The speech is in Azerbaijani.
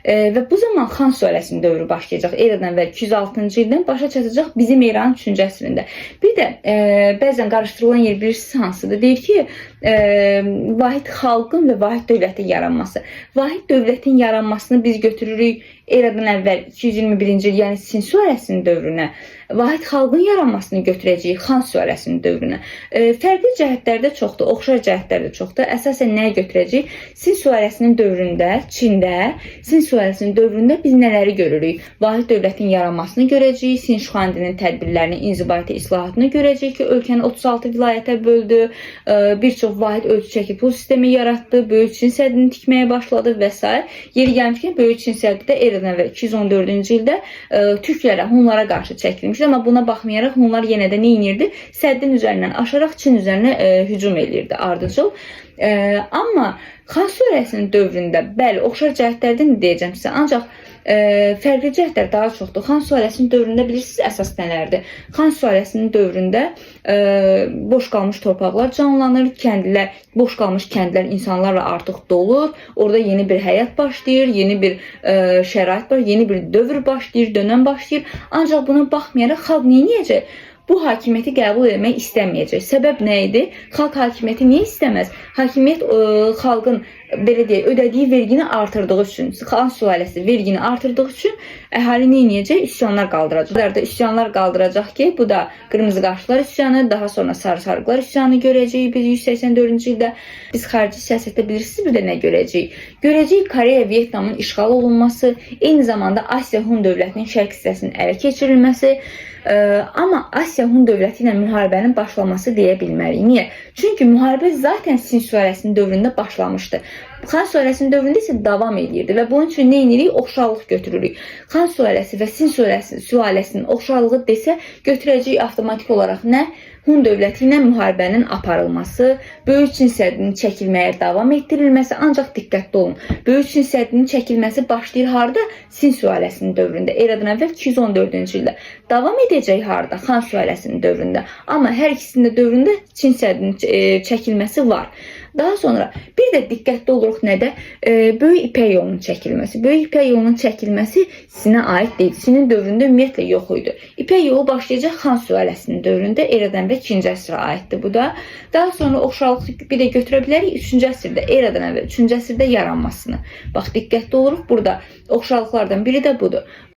Və bu zaman Xan sülaləsinin dövrü başlayacaq. Eradan əvvəl 206-cı ildən başa çatacaq bizim eranın 3-cü əsrində. Bir də bəzən qarışdırılan yer bilirsiniz hansıdır? Deyir ki, vahid xalqın və vahid dövlətin yaranması. Vahid dövlətin yaranmasını biz götürürük eradan əvvəl 221-ci il, yəni Sin sülaləsinin dövrünə. Vahid xalqın yaranmasını götürəcəyik Xan sülaləsinin dövrünə. Fərqli cəhətlər də çoxdur, oxşar cəhətlər də çoxdur. Əsasən nəyə götürəcəyik? Sin sülaləsinin dövründə, Çində, Sin sülaləsinin dövründə biz nələri görürük? Vahid dövlətin yaranmasını görəcəyik, Sin Şuandinin tədbirlərini, inzibati islahatını görəcəyik ki, ölkəni 36 vilayətə böldü, bir çox vahid ölçü çəki pul sistemi yaratdı, Böyük Çin səddini tikməyə başladı və s. Yeri gəlmişkən Böyük Çin səddi də eradan əvvəl 214-cü ildə türklərə, Hunlara qarşı çəkilmişdi. Amma buna baxmayaraq Hunlar yenə də nə edirdi? Səddin üzərindən aşaraq Çin üzərinə hücum edirdi ardıcıl. Amma Xan sülaləsinin dövründə bəli, oxşar cəhətlərdən deyəcəm sizə. Ancaq fərqli cəhətlər daha çoxdur. Xan sülaləsinin dövründə bilirsiniz əsas nələrdir? Xan sülaləsinin dövründə boş qalmış torpaqlar canlanır, kəndlər, boş qalmış kəndlər insanlarla artıq dolur. Orada yeni bir həyat başlayır, yeni bir şərait var, yeni bir dövr başlayır, dönəm başlayır. Ancaq buna baxmayaraq xalq nə edəcək? Bu hakimiyyəti qəbul etmək istəməyəcək. Səbəb nə idi? Xalq hakimiyyəti niyə istəməz? Hakimiyyət xalqın belə deyək, ödədiyi vergini artırdığı üçün, Xan sülaləsi vergini artırdığı üçün əhali nə edəcək? Üsyanlar qaldıracaq. Üsyanlar qaldıracaq ki, bu da qırmızı qaşlılar üsyanı, daha sonra sarı sarıqlar üsyanı görəcəyik biz 184-cü ildə. Biz xarici siyasətdə bilirsiniz bir də nə görəcəyik? Görəcəyik Koreya, Vyetnamın işğal olunması, eyni zamanda Asiya Hun dövlətinin şərq hissəsinin ələ keçirilməsi. Amma Asiya Hun dövləti ilə müharibənin başlaması deyə bilmərik. Niyə? Çünki müharibə zaten Sin sülaləsinin dövründə başlamışdı. Xan sülaləsinin dövründə isə davam edirdi və bunun üçün nə edirik? Oxşarlıq götürürük. Xan sülaləsi və Sin sülaləsinin oxşarlığı desə, götürəcəyik avtomatik olaraq nə? Hun dövləti ilə müharibənin aparılması, Böyük Çin səddinin çəkilməyə davam etdirilməsi, ancaq diqqətli olun. Böyük Çin səddinin çəkilməsi başlayır harda? Sin sülaləsinin dövründə, eradan əvvəl 214-cü ildə. Davam edəcək harda? Xan sülaləsinin dövründə. Amma hər ikisinin dövründə Çin səddinin çəkilməsi var. Daha sonra bir də diqqətli oluruq nədə? Böyük İpək yolunun çəkilməsi. Böyük İpək yolunun çəkilməsi Sinə aid deyil. Sinin dövründə ümumiyyətlə yox idi. İpək yolu başlayacaq Xan sülaləsinin dövründə, eradan əvvəl 2-ci əsrə aiddir bu da. Daha sonra oxşarlıq bir də götürə bilərik 3-cü əsrdə, eradan əvvəl 3-cü əsrdə yaranmasını. Bax, diqqətli oluruq burada. Oxşarlıqlardan biri də budur.